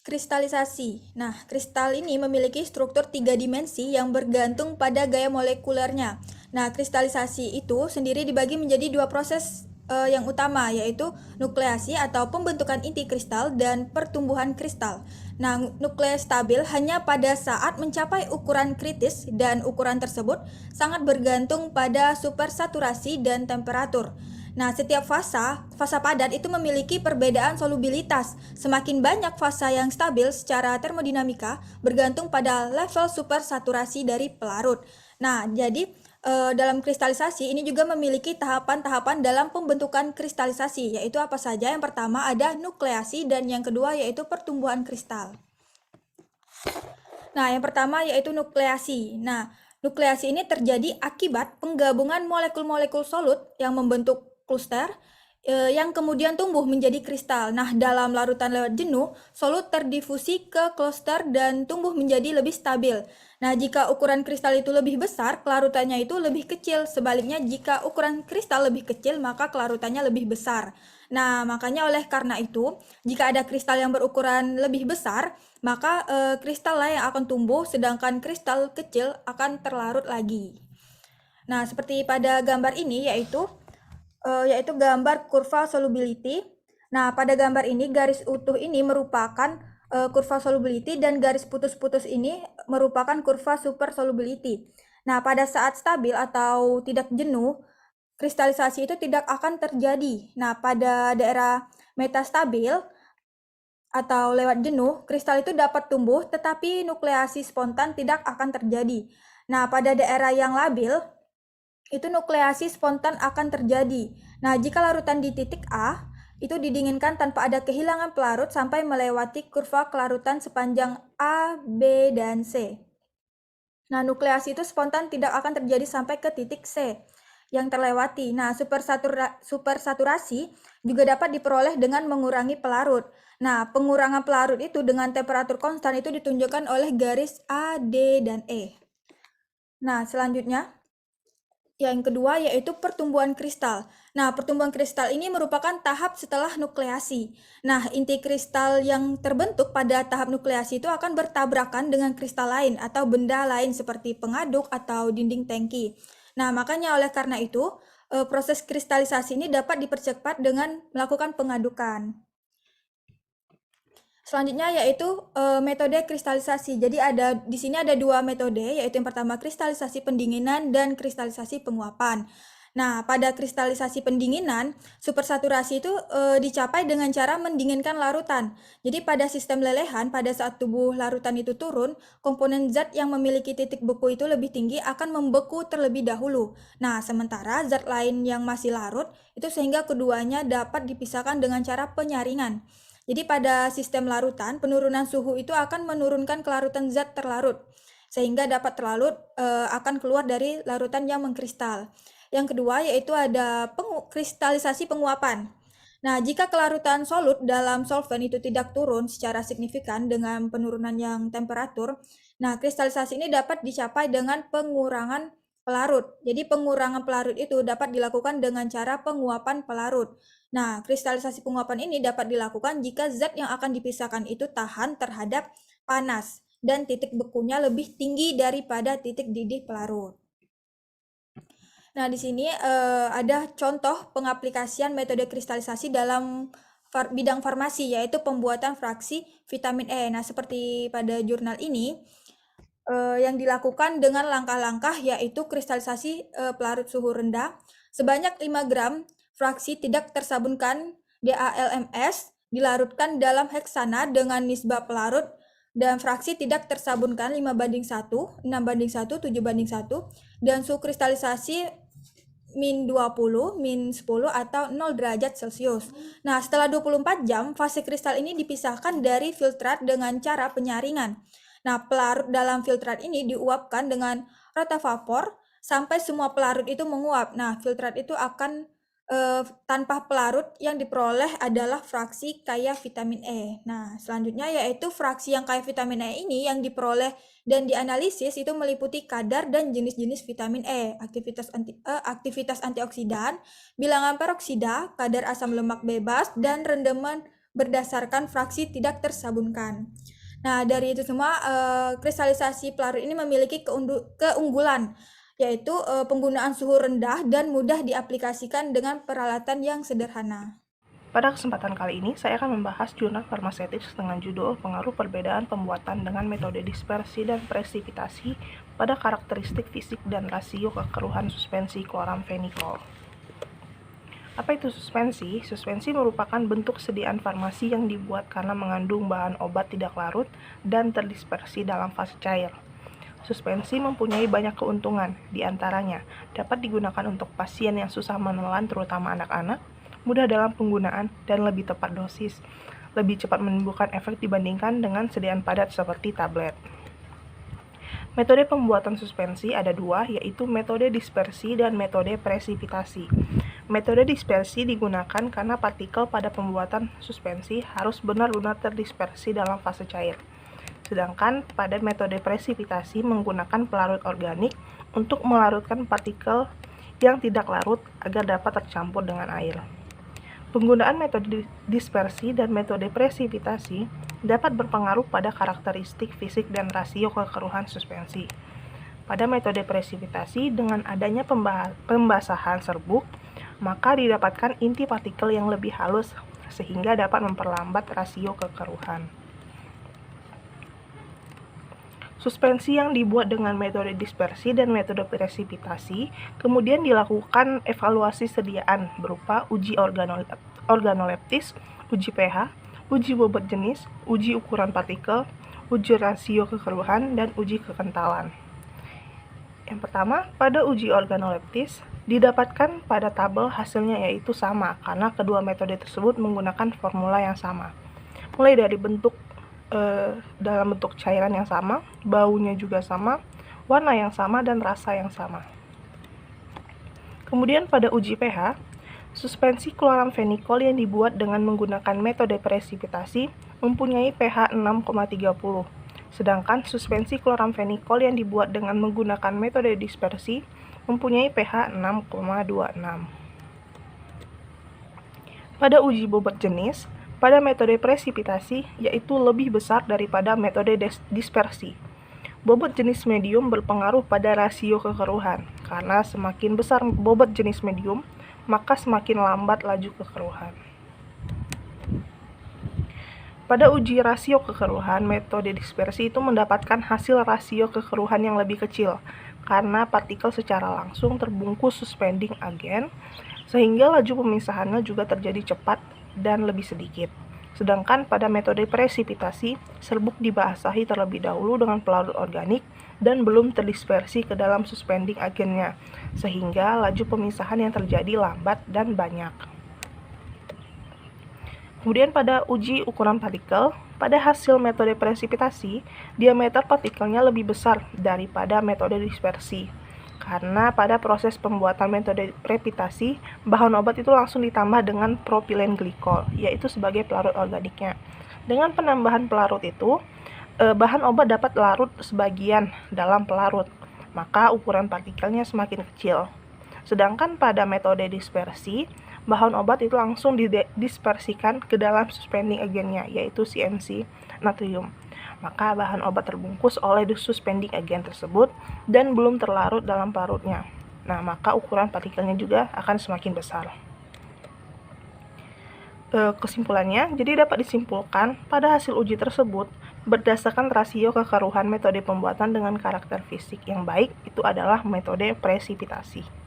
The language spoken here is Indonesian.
Kristalisasi. Nah, kristal ini memiliki struktur tiga dimensi yang bergantung pada gaya molekulernya. Nah, kristalisasi itu sendiri dibagi menjadi dua proses yang utama, yaitu nukleasi atau pembentukan inti kristal dan pertumbuhan kristal. Nah, nukleus stabil hanya pada saat mencapai ukuran kritis dan ukuran tersebut sangat bergantung pada supersaturasi dan temperatur. Nah, setiap fasa padat itu memiliki perbedaan solubilitas. Semakin banyak fasa yang stabil secara termodinamika bergantung pada level supersaturasi dari pelarut. Nah, jadi dalam kristalisasi ini juga memiliki tahapan-tahapan dalam pembentukan kristalisasi, yaitu apa saja? Yang pertama ada nukleasi dan yang kedua yaitu pertumbuhan kristal. Nah, yang pertama yaitu nukleasi. Nah, nukleasi ini terjadi akibat penggabungan molekul-molekul solut yang membentuk kluster yang kemudian tumbuh menjadi kristal. Nah, dalam larutan lewat jenuh, solut terdifusi ke kluster dan tumbuh menjadi lebih stabil. Nah, jika ukuran kristal itu lebih besar, kelarutannya itu lebih kecil. Sebaliknya, jika ukuran kristal lebih kecil, maka kelarutannya lebih besar. Nah, makanya oleh karena itu, jika ada kristal yang berukuran lebih besar, maka kristal lah yang akan tumbuh, sedangkan kristal kecil akan terlarut lagi. Nah, seperti pada gambar ini yaitu gambar kurva solubility. Nah, pada gambar ini garis utuh ini merupakan kurva solubility dan garis putus-putus ini merupakan kurva super solubility. Nah, pada saat stabil atau tidak jenuh, kristalisasi itu tidak akan terjadi. Nah, pada daerah metastabil atau lewat jenuh, kristal itu dapat tumbuh tetapi nukleasi spontan tidak akan terjadi. Nah, pada daerah yang labil, itu nukleasi spontan akan terjadi. Nah, jika larutan di titik A, itu didinginkan tanpa ada kehilangan pelarut sampai melewati kurva kelarutan sepanjang A, B, dan C. Nah, nukleasi itu spontan tidak akan terjadi sampai ke titik C yang terlewati. Nah, supersaturasi juga dapat diperoleh dengan mengurangi pelarut. Nah, pengurangan pelarut itu dengan temperatur konstan itu ditunjukkan oleh garis A, D, dan E. Nah, selanjutnya yang kedua yaitu pertumbuhan kristal. Nah, pertumbuhan kristal ini merupakan tahap setelah nukleasi. Nah, inti kristal yang terbentuk pada tahap nukleasi itu akan bertabrakan dengan kristal lain atau benda lain seperti pengaduk atau dinding tangki. Nah, makanya oleh karena itu, proses kristalisasi ini dapat dipercepat dengan melakukan pengadukan. Selanjutnya yaitu metode kristalisasi. Jadi di sini ada dua metode, yaitu yang pertama kristalisasi pendinginan dan kristalisasi penguapan. Nah, pada kristalisasi pendinginan, supersaturasi itu dicapai dengan cara mendinginkan larutan. Jadi pada sistem lelehan, pada saat tubuh larutan itu turun, komponen zat yang memiliki titik beku itu lebih tinggi akan membeku terlebih dahulu. Nah, sementara zat lain yang masih larut, itu sehingga keduanya dapat dipisahkan dengan cara penyaringan. Jadi pada sistem larutan, penurunan suhu itu akan menurunkan kelarutan zat terlarut, sehingga dapat terlarut akan keluar dari larutan yang mengkristal. Yang kedua yaitu ada kristalisasi penguapan. Nah, jika kelarutan solut dalam solvent itu tidak turun secara signifikan dengan penurunan yang temperatur, nah kristalisasi ini dapat dicapai dengan pengurangan pelarut. Jadi pengurangan pelarut itu dapat dilakukan dengan cara penguapan pelarut. Nah, kristalisasi penguapan ini dapat dilakukan jika zat yang akan dipisahkan itu tahan terhadap panas dan titik bekunya lebih tinggi daripada titik didih pelarut. Nah, di sini ada contoh pengaplikasian metode kristalisasi dalam bidang farmasi, yaitu pembuatan fraksi vitamin E. Nah, seperti pada jurnal ini, yang dilakukan dengan langkah-langkah yaitu kristalisasi pelarut suhu rendah sebanyak 5 gram fraksi tidak tersabunkan DALMS dilarutkan dalam heksana dengan nisbah pelarut dan fraksi tidak tersabunkan 5:1, 6:1, 7:1 dan suhu kristalisasi min 20, min 10 atau 0 derajat Celcius. Nah, setelah 24 jam, fase kristal ini dipisahkan dari filtrat dengan cara penyaringan. Nah, pelarut dalam filtrat ini diuapkan dengan rotavapor sampai semua pelarut itu menguap. Nah, filtrat itu akan tanpa pelarut yang diperoleh adalah fraksi kaya vitamin E. Nah, selanjutnya yaitu fraksi yang kaya vitamin E ini yang diperoleh dan dianalisis itu meliputi kadar dan jenis-jenis vitamin E, aktivitas antioksidan, bilangan peroksida, kadar asam lemak bebas, dan rendaman berdasarkan fraksi tidak tersabunkan. Nah, dari itu semua, kristalisasi pelarut ini memiliki keunggulan, yaitu penggunaan suhu rendah dan mudah diaplikasikan dengan peralatan yang sederhana. Pada kesempatan kali ini, saya akan membahas jurnal Pharmaceutics dengan judul Pengaruh Perbedaan Pembuatan dengan Metode Dispersi dan Presipitasi pada Karakteristik Fisik dan Rasio Kekeruhan Suspensi Chloramphenicol. Apa itu suspensi? Suspensi merupakan bentuk sediaan farmasi yang dibuat karena mengandung bahan obat tidak larut dan terdispersi dalam fase cair. Suspensi mempunyai banyak keuntungan, diantaranya dapat digunakan untuk pasien yang susah menelan terutama anak-anak, mudah dalam penggunaan, dan lebih tepat dosis. Lebih cepat menimbulkan efek dibandingkan dengan sediaan padat seperti tablet. Metode pembuatan suspensi ada dua, yaitu metode dispersi dan metode presipitasi. Metode dispersi digunakan karena partikel pada pembuatan suspensi harus benar-benar terdispersi dalam fase cair. Sedangkan pada metode presipitasi menggunakan pelarut organik untuk melarutkan partikel yang tidak larut agar dapat tercampur dengan air. Penggunaan metode dispersi dan metode presipitasi dapat berpengaruh pada karakteristik fisik dan rasio kekeruhan suspensi. Pada metode presipitasi, dengan adanya pembasahan serbuk, maka didapatkan inti partikel yang lebih halus sehingga dapat memperlambat rasio kekeruhan. Suspensi yang dibuat dengan metode dispersi dan metode presipitasi kemudian dilakukan evaluasi sediaan berupa uji organoleptis, uji pH, uji bobot jenis, uji ukuran partikel, uji rasio kekeruhan, dan uji kekentalan. Yang pertama, pada uji organoleptis, didapatkan pada tabel hasilnya yaitu sama karena kedua metode tersebut menggunakan formula yang sama. Mulai dari dalam bentuk cairan yang sama, baunya juga sama, warna yang sama, dan rasa yang sama. Kemudian pada uji pH, suspensi chloramphenicol yang dibuat dengan menggunakan metode presipitasi mempunyai pH 6,30. Sedangkan suspensi chloramphenicol yang dibuat dengan menggunakan metode dispersi mempunyai pH 6,26. Pada uji bobot jenis, pada metode presipitasi yaitu lebih besar daripada metode dispersi. Bobot jenis medium berpengaruh pada rasio kekeruhan, karena semakin besar bobot jenis medium, maka semakin lambat laju kekeruhan. Pada uji rasio kekeruhan, metode dispersi itu mendapatkan hasil rasio kekeruhan yang lebih kecil karena partikel secara langsung terbungkus suspending agen, sehingga laju pemisahannya juga terjadi cepat dan lebih sedikit. Sedangkan pada metode presipitasi, serbuk dibasahi terlebih dahulu dengan pelarut organik dan belum terdispersi ke dalam suspending agennya, sehingga laju pemisahan yang terjadi lambat dan banyak. Kemudian pada uji ukuran partikel, pada hasil metode presipitasi, diameter partikelnya lebih besar daripada metode dispersi. Karena pada proses pembuatan metode presipitasi, bahan obat itu langsung ditambah dengan propilen glikol, yaitu sebagai pelarut organiknya. Dengan penambahan pelarut itu, bahan obat dapat larut sebagian dalam pelarut, maka ukuran partikelnya semakin kecil. Sedangkan pada metode dispersi, bahan obat itu langsung didispersikan ke dalam suspending agennya, yaitu CMC natrium. Maka bahan obat terbungkus oleh suspending agen tersebut dan belum terlarut dalam pelarutnya. Nah, maka ukuran partikelnya juga akan semakin besar. Kesimpulannya, jadi dapat disimpulkan pada hasil uji tersebut, berdasarkan rasio kekeruhan metode pembuatan dengan karakter fisik yang baik, itu adalah metode presipitasi.